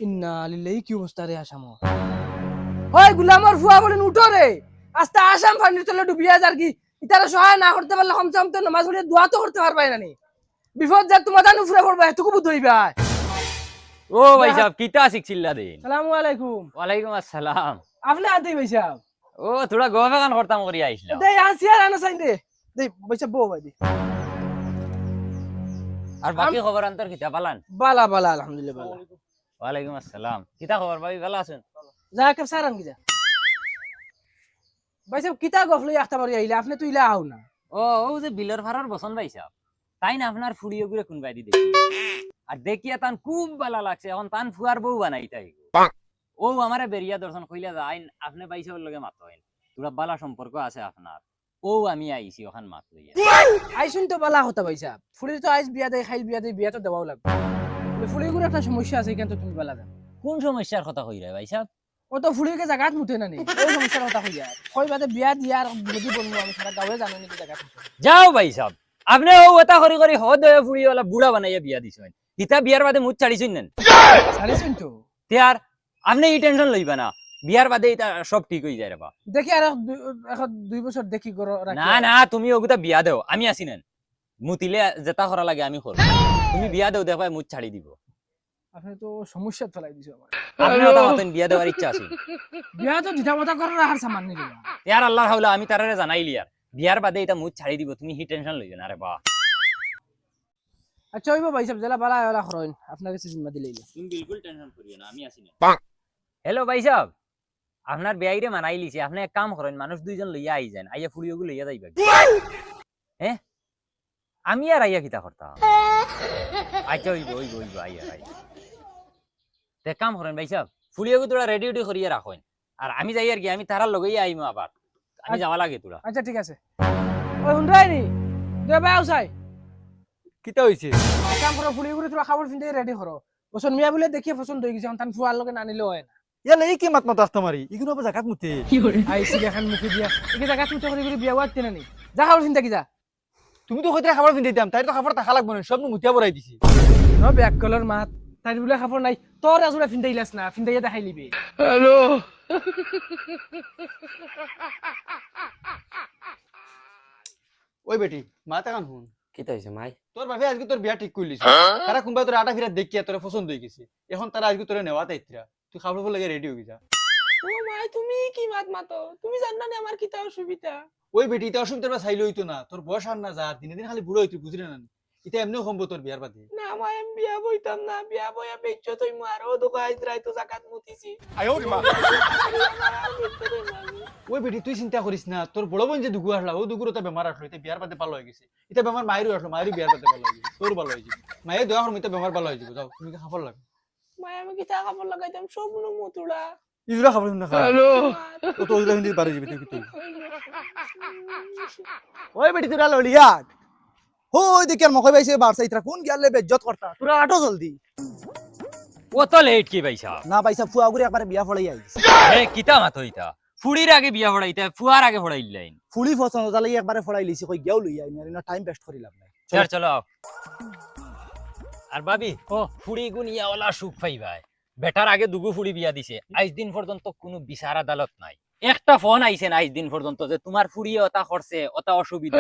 ইন্না লিল্লাহি কি অবস্থা রে আসামো ওই গুলামর ফুয়া বলেন উঠো রে আস্তে আসাম পানির তলে ডুবিয়া যার কি ইতারা সহায় না করতে পারলে কমসে কম তো নামাজ পড়ে দোয়া তো করতে পারবাই না নি বিপদ যা তোমার দান উফরে পড়বা এতটুকু বুঝ হইবা ও ভাই সাহেব কিতা শিখছিলা দিন? সালামু আলাইকুম। ওয়ালাইকুম আসসালাম। আপনি আনতে ভাই সাহেব ও থোড়া গোফাগান করতাম করি আইছিলাম। দে আসিয়ার আনা সাইন দে দে ভাই সাহেব বউ ভাই দে আর বাকি খবর আন্তর কিতা পালান? বালা বালা আলহামদুলিল্লাহ বালা। ওয়ালাইকুম আসসালাম। কিতা খবর ভাই, ভালো আছেন? যা কে সারান কি যা ভাই সাহেব কিতা গফলে একটা বাড়ি আইলে আপনি তো ইলা আও না। ও ও যে বিলর ভাড়ার বসন ভাই সাহেব, তাই না আপনার ফুড়িও গুলো কোন বাইদি দেখি আর দেখিয়া তান খুব ভালো লাগছে। এখন তান ফুয়ার বউ বানাইতাই ও আমারে বেরিয়া দর্শন কইলা যাই আপনি ভাই সাহেবের লগে মাত হইন, তোরা বালা সম্পর্ক আছে আপনার। ও আমি আইছি ওখান মাত লইয়া। আইসুন তো বালা হতা ভাই সাহেব, ফুলির তো আইস বিয়া দেয় খাইল বিয়া তো দেওয়াও লাগবে। ফুলির গুলো একটা সমস্যা আছে কিন্তু তুমি বালা দাও। কোন সমস্যার কথা কই রে ভাই সাহেব? ও তো ফুলিকে জায়গাত মুঠে না নি ওই সমস্যার কথা কইয়া কই বাদে বিয়া দিয়া আর যদি বলবো আমি সারা গাঁৱে জানো নাকি জায়গাত মুঠে যাও ভাই সাহেব, আপনি ও এটা করি করি হদ হয়ে ফুড়িওয়ালা বুড়া বানাইয়া বিয়া দিছেন। ইতা বিয়ার বাদে মুখ ছাড়িছেন নেন সারিছেন তো তিয়ার আপনি এই টেনশন লইবা না, বিয়ার বাদে এটা সব ঠিক হয়ে যায় রে বা। দেখি আর এখন 2 বছর দেখি গর না না তুমি ওগুতা বিয়া দেও, আমি আছি নেন। মুতিলে যেটা করা লাগে আমি করব, তুমি বিয়া দেও দেখবা মুখ ছাড়ি দিব। আপনি তো সমস্যা ফেলাই দিছো আমার। আপনি ওটা মতন বিয়া দেওয়ার ইচ্ছা আছে? বিয়া তো দিতা মতা করার আর সামান নি দিবা। ইয়ার আল্লাহ হাওলা আমি তারারে জানাইলি আর বিয়ার বাদে এটা মুখ ছাড়ি দিব, তুমি হি টেনশন লইবে না রে বা। আচ্ছা হইব ভাই সাহেব জেলা বালা ওলা খরইন আপনার কাছে জিম্মা দিলেই তুমি বিলকুল টেনশন করিও না, আমি আছি না। হ্যালো ভাই সাহেব, আপনার বেয়াইরে মানাই লিছে, আপনি এক কাম করেন মানুষ দুইজন লইয়া আই যান, আইয়া ফুড়িও লইয়া যাইবা। হ্যাঁ আমি আর আইয়া কিতা করতাম? আচ্ছা হইব হইব হইব আইয়া আইয়া এক কাম করেন ভাই সাহেব, ফুড়িও তোরা রেডি উডি করিয়া রাখেন আর আমি যাই আর কি, আমি তারার লগেই আইমু আবার, আমি যাওয়া লাগে তোরা। আচ্ছা ঠিক আছে ওই হুন্ডাই নি দে ভাই আউসাই কিতা হইছে? কাম করো ফুলি করে তোরা খাবার ফিনতে রেডি করো পছন্দ মিয়া বলে দেখিয়ে পছন্দ হয়ে গেছে তান ফুয়ার লগে না নিলে হয় না। ইয়ালে এই কি মাত মাত আসতে মারি ইগুনো আবার জাকাত মুতে আইসি দেখান মুখে দিয়া একে জায়গা তুই করে করে বিয়া ওয়াতে না নি যা খাবার ফিনতে কি যা তুমি তো কইতে খাবার পিন্দাই দাম তাই তো খাবার টাকা লাগবে না সব মুতিয়া বড়াই দিছি। ন ব্যাক কলার মাত তাই বলে খাবার নাই তোর আজুরা ফিনতে ইলাস না ফিনতে দেখাই লিবি। ওই বেটি মাতে কান হুন কিতা হইছে মাই? তোর বাপে আজকে তোর বিয়া ঠিক কইলিস, তারা কোনবা তোর আটা ফিরা দেখিয়া তোর পছন্দ হয়ে গেছে, এখন তারা আজকে তোরে নেওয়া তাইতরা তুই খাবার লাগে রেডি হয়ে যা। ও মাই তুমি কি মাত মাতো তুমি জান না আমার কিতা অসুবিধা। ওই বেটি এটা অসুবিধা চাইলে হইতো না, তোর বয়স আর না যা দিনে দিন খালি বুড়ো হইতো বুঝলি না? এটা এমনিও সম্ভব তোর বিয়ার বাদে। না মাই আমি বিয়া বইতাম না বিয়া বইয়া বেচ্চ তুই মারো দোকা আইজ রাইতো জাকাত মুতিছি। ওই বেটি তুই চিন্তা করিস না, তোর বড় বোন যে দুগু আসলা ও দুগুর তো বেমার আসলো, এটা বিয়ার বাদে ভালো হয়ে গেছে। এটা বেমার মায়েরও আসলো, মায়েরও বিয়ার বাদে ভালো হয়ে গেছে, তোর ভালো হয়ে যাবে। মায়ের দোয়া করম এটা বেমার ভালো হয়ে যাবে। যাও তুমি কি খাবার লাগে? মাই আমি কিতা কাপড় লাগাইতাম সব নো মতুড়া। ইজরা খাবার না খা ও তো ওজলা হিন্দি পারে যাবে তুই। ওই বেটি তোরা ললিয়া হো ওই দিকে মকই বাইছে বারসা ইতরা কোন গিয়ালে বেজ্জত করতা তোরা আটো জলদি। ও তো লেট কি ভাই সাহেব? না বাইসা ফুয়া গুরি একবারে বিয়া ফলাই আইছে। এ কিতা মাত হইতা? ফুড়ির আগে বিয়া পড়াইতা ফুয়ার আগে পড়াইলাইন। ফুলি পছন্দ তালে একবারে ফলাই লিছি কই গেও লই আই না টাইম ওয়েস্ট করি লাভ নাই। চল চলো আর ভাবি ও ফুড়ি গুন ইয়াওয়ালা সুখ পাইবাই, বেটার আগে দুগু ফুড়ি বিয়া দিছে, আজ দিন পর্যন্ত কোনো বিচার আদালত নাই, একটা ফোন আইছে না আজ দিন পর্যন্ত যে তোমার ফুড়ি ওটা করছে ওটা অসুবিধা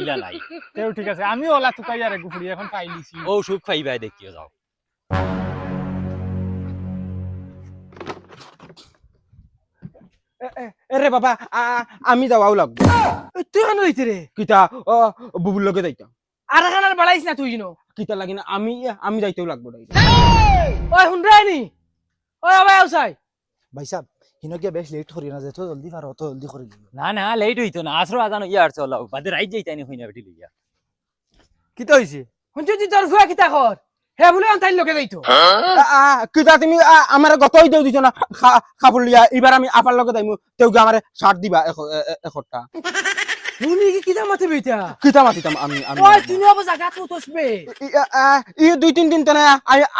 ইলা নাই। তেও ঠিক আছে আমি ওলা তুকাই আর গুফুড়ি এখন পাই লিছি। ও সুখ পাইবাই দেখিও যাও। এরে বাবা আমি যাওয়াও লাগবে। তুই কেন হইতে রে কিতা বুবুর লগে যাইতাম। আর খানার বাড়াইছ না তুই জিনো কিতা লাগি না আমি যাইতেও লাগবো ডাই। ওই হুন্ডাই নি ওই আবাই আউসাই ভাই সাহেব হিনো গিয়া বেশ লেট করি না যে তো জলদি পারো তো জলদি করে দিও। না না লেট হইতো না, আসরো আজানো ইয়ার চলো বাদে রাইত যাইতানি হইনা বেটি লইয়া। কিতা হইছে? হুন যদি তোর ফুয়া কিতা কর হে বলে আনতাই লগে যাইতো। কিতা তুমি আমার গতই দেও দিছ না খাবার লিয়া এবার আমি আপার লগে যাইমু তেও কি আমারে শার্ট দিবা একটা। তুমি কি কিতা মাতে বেটা কিতা মাতিতাম আমি ওই তুই আবার জায়গা তো তসবে ই 2-3 দিন তনে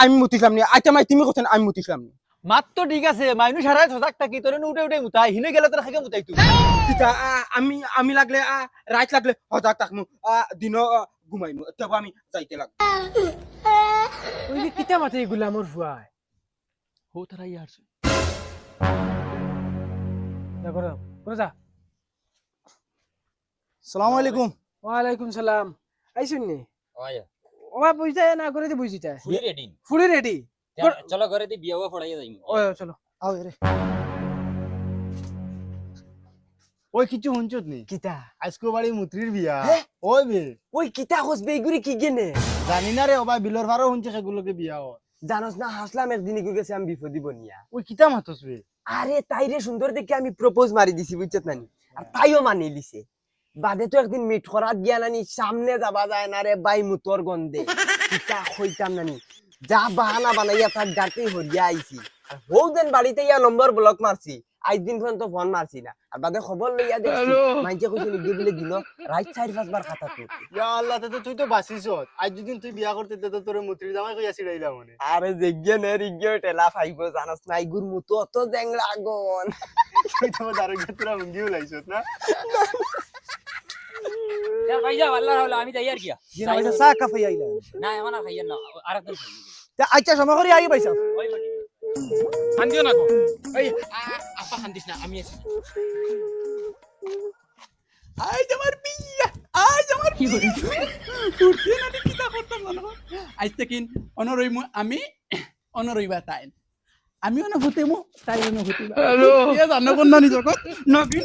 আমি মুতিছিলাম নি। আচ্ছা মাই তুমি কোথায় আমি মুতিছিলাম নি? মাত তো ঠিক আছে মাইনু সারাই সজাগ থাকি তোরে উঠে উঠে মুতাই হিনে গেলে তোরা খাকে মুতাই তুই। কিতা আমি লাগলে রাত লাগলে সজাগ থাকমু দিন ঘুমাইমু তবে আমি যাইতে লাগবো। ওই কিতা মাতে এগুলা মোর ফুয়া হো তারা ইয়ার যা করে যা সালামু আলাইকুম ওয়ালাইকুম সালাম আইসুন নি ওয়া ওবা বুঝতে না করে দি বুঝিতা ফুলি রেডি ফুলি রেডি চলো ঘরে দি বিয়া পড়াইয়া যাইম ও চলো আও রে ওই কিছু হুনছত নি কিতা আজকে বাড়ি মুত্রির বিয়া ওই বে ওই কিতা হসবে এগুরি কি গেনে জানি না রে ওবা বিলর ভারও হুনছে সেগুলোকে বিয়া হয় জানোস না হাসলাম একদিন গিয়ে গেছে আমি বিপদি বনিয়া ওই কিতা মাতস বে আরে তাইরে সুন্দর দেখে আমি প্রপোজ মারি দিছি বুঝছত নানি আর তাইও মানি লিছে বাদে তো একদিন মিট করাত গিয়া নানি সামনে যাবা যায় না রে বাই মুতর গন্ধে কিতা হইতাম নানি যা বাহানা বানাইয়া তার গাতে হরিয়া আইছি আর হৌদেন বাড়িতে ইয়া নম্বর ব্লক মারছি আজ দিন পর্যন্ত ফোন মারছি না আর বাদে খবর লইয়া দেখছি মাইকে কইছে নিগে বলে দিল রাইট 4-5 বার খাতা তো ইয়া আল্লাহ তে তুই তো বাসিস আজ যদি তুই বিয়া করতে তো তোর মুত্রির জামাই কইয়া ছিড়াইলা মনে আরে জিজ্ঞে নে রিজ্ঞে টেলা ফাইবো জানাস না ইগুর মুতো অত জেংলা গন তুই তো দারুণ তোরা মুঙ্গিও লাইছত না যা ভাই যা আল্লাহ রাহলা আমি যাই আর কি জিনা পয়সা চা কাফে আইলা না এমন আর খাইয়া না আরেকদিন খাই তা আচ্ছা সময় করে আই পয়সা ওই বলি শান্তিও না গো এই আপা খান্দিস না আমি আছি আজ আমার বিয়া আজ আমার কি হই তুই না কিতা করতাম না আজ থেকে অনরইমু আমি অনরইবা তাই আমি অনুভূতিমু তাই অনুভূতি হ্যালো এ জানো কোন না নিজক নগিন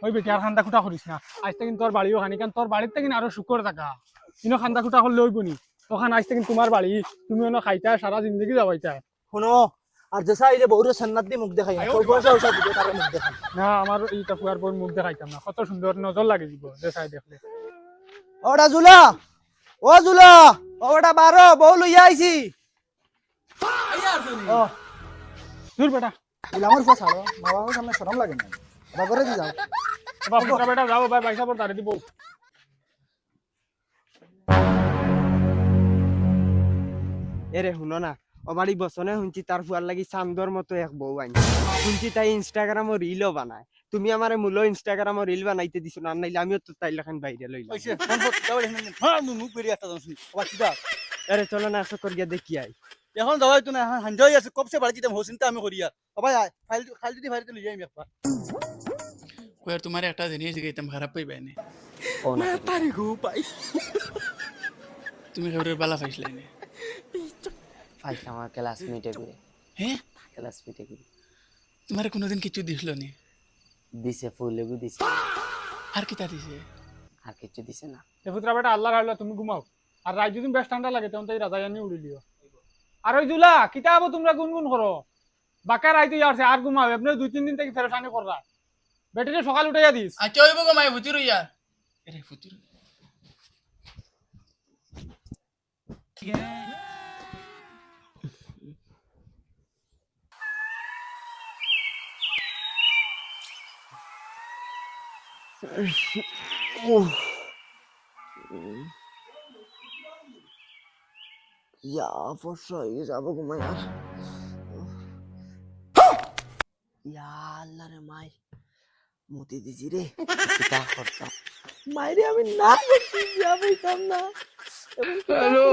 ওই বেটি আর খান্দা খুঁটা করিস না আজ থেকে তোর বাড়িও খানি কারণ তোর বাড়ির থেকে আরো শুকর থাকা কিন্তু খান্দা খুঁটা করলে হইব নি ওখানে আজ থেকে তোমার বাড়ি তুমি অন্য খাইতা সারা জিন্দগি যাবাইতা শুনো আর জেসা আইলে বহুরে সন্ন্যাত দিয়ে মুখ দেখাই কই পয়সা উসা দিবে তারে মুখ দেখাই না আমার এইটা ফুয়ার পর মুখ দেখাইতাম না কত সুন্দর নজর লাগে দিব দেখাই দেখলে ওটা জুলা ও জুলা ওটা 12 বউ লইয়া আইছি ও দূর বেটা আমার ফুয়া ছাড়ো মা বাবার সামনে শরম লাগে না বা করে দি যাও বাবা বেটা যাও ভাই পয়সা পর তারে দিব এরে শুনো না ও বাড়ি বসনে শুনছি তার ফুয়ার লাগি চান্দর মতো এক বউ আইন শুনছি তাই ইনস্টাগ্রামও রিলও বানায় তুমি আমারে মূল ইনস্টাগ্রামও রিল বানাইতে দিছো না নাইলে আমিও তো তাই লেখান বাইরে লইলাম ওইছে ফোন দাও হ্যাঁ মুখ বেরিয়ে আসতা জানছি ওবা কিদা আরে চলো না আসো করিয়া দেখি আই এখন যাওয়াই তো না হানজাই আছে কবসে বাড়ি দিতাম হোসিনতা আমি করিয়া ও ভাই ফাইল খালি যদি ফাইল লই যাই আমি একবার কয়ার তোমার একটা জিনিস গেতাম খারাপ পাইবাই না ও না তারি গো পাই তুমি খবরের বালা পাইছলাই না আইসা আমার ক্লাসমেটে করে হ্যাঁ ক্লাসমেটে করে তোমার কোনোদিন কিছু দিছিল নি দিছে ফুলেগু দিছে আর কি তা দিছে আর কিছু দিছে না এ পুত্রা বেটা আল্লাহ রাখলা তুমি ঘুমাও আর রাত যদি বেশ ঠান্ডা লাগে তখন তাই রাজায়ানি উড়ি লিও আর ওই জুলা কিতা আবো তোমরা গুনগুন করো বাকা রাইতে যাচ্ছে আর ঘুমাও আপনি 2-3 দিন থেকে ফেরেশানি কররা বেটিরে সকাল উঠাইয়া দিস আচ্ছা হইব গো মাই ফুটির ইয়া এরে ফুটির ইয়া ফসা হয়ে যাবো ঘুমাই আর ইয়া আল্লাহ রে মাই মুতি দিছি রে কিতা করতাম মাইরে আমি না করছি বিয়া বইতাম না হ্যালো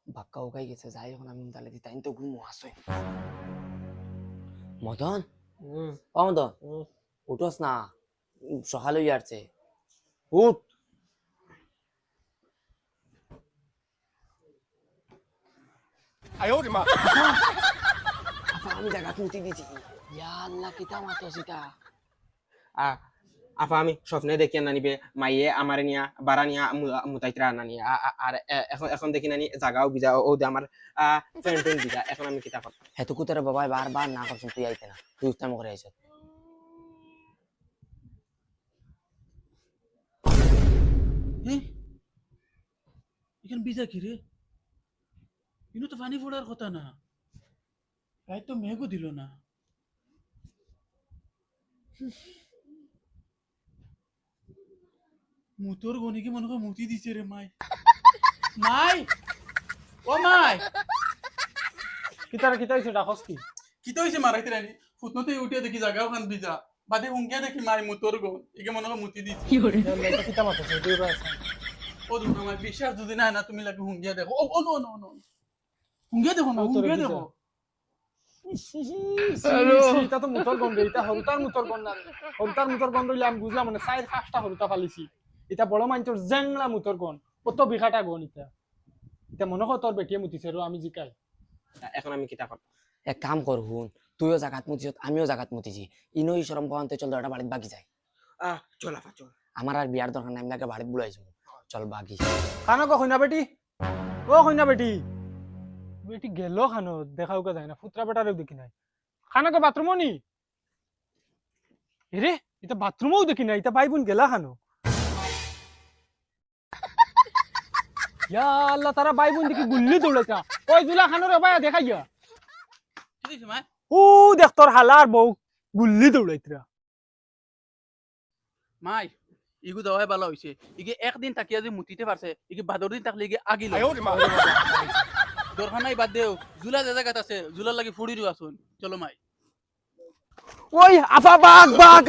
বাক্কা ওকাই গেছে যাই এখন আমি তাহলে তাই তো ঘুমো আসে মদন ও মদন উঠোস না সকাল হয়ে যাচ্ছে উঠ আমি জায়গা তুলতে দিছি ইয়া আল্লাহ কিতা মাতো সিতা আফা আমি স্বপ্নে দেখি না নিবে মাইয়ে আমার নিয়া বারা নিয়া মুতাইতরা না নিয়া আর এখন এখন দেখি নানি জাগাও বিজা ও দে আমার ফ্রেন্ড বিজা এখন আমি কিতা করব হেতুকু তোর বাবা বারবার না করছেন তুই আইতে না তুই উস্তাম করে আইছ এখন বিজা কি রে ইনো তো পানি ফোড়ার কথা না তাই তো মেঘও দিল না মুতোর গনিকে মনে হয় মুতি দিছে রে মাই মাই ও মাই কিতা হইছে ডাকস কি কি তো হইছে মারাইতে রানি ফুটনতে উঠিয়া দেখি জায়গাও খান বিজা বাদে হুঙ্গিয়া দেখি মাই মুতর গো একে মনে হয় মুতি দিছি কিতা মাথা দুই ভাই আছে ও দুটো আমার বিশ্বাস যদি না তুমি লাগে হুঙ্গিয়া দেখো ও নো নো নো হুঙ্গিয়া দেখো না হুঙ্গিয়া দেখো এটা তো মুতর গন্ধ এটা হরুতার মুতর গন্ধ না হরুতার মুতর গন্ধ হইলে আমি বুঝলাম মানে 4-5টা হরুতা ফালিছি এটা বড় মাইনচর জেংলা মুতর গন কত বিঘাটা গন এটা এটা মনে হয় তোর বেটিয়ে মুতিছে র আমি জিকাই এখন আমি কিতা করব এক কাম কর হুন তুইও জাগাত মুতিছ আমিও জাগাত মুতিছি ইনো শরম পাওয়াতে চল দরটা বাড়িত বাকি যায় চল আফা চল আমার আর বিয়ার দরকার নাই আমি লাগে বাড়িত বুলাইছো চল বাকি খানো কো কইনা বেটি ও কইনা বেটি বেটি গেল খানো দেখাও কা যায় না ফুত্রা বেটারেও দেখি নাই খানো কে বাথরুমও নি এরে এটা বাথরুমও দেখি নাই এটা বাইবুন গেলা খানো ইয়া আল্লাহ তারা বাইবুন দেখি গুল্লি দৌড়াইতা কই জুলা খানো রে ভাই দেখাইয়া কি দিছ মা ও দেখ তোর হালার বউ গুল্লি দৌড়াইতরা মাই ইগু দাওয়াই ভালো হইছে ইগে একদিন তাকিয়া যে মুতিতে পারছে ইগে বাদর দিন তাকলে ইগে আগিল দরকার নাই বাদ দেও জুলা যে জায়গাত আছে জুলার লাগি ফুড়ি দিও আসুন চলো মাই ওই আফা বাঘ বাঘ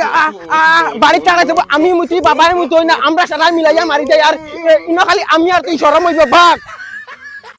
বাড়িতে টাকাইতে আমি মুতি বাবাই মুতি না আমরা সারা মিলাইয়া মারি দেয় আর ইনো খালি আমি আর তুই শরম হইব বাঘ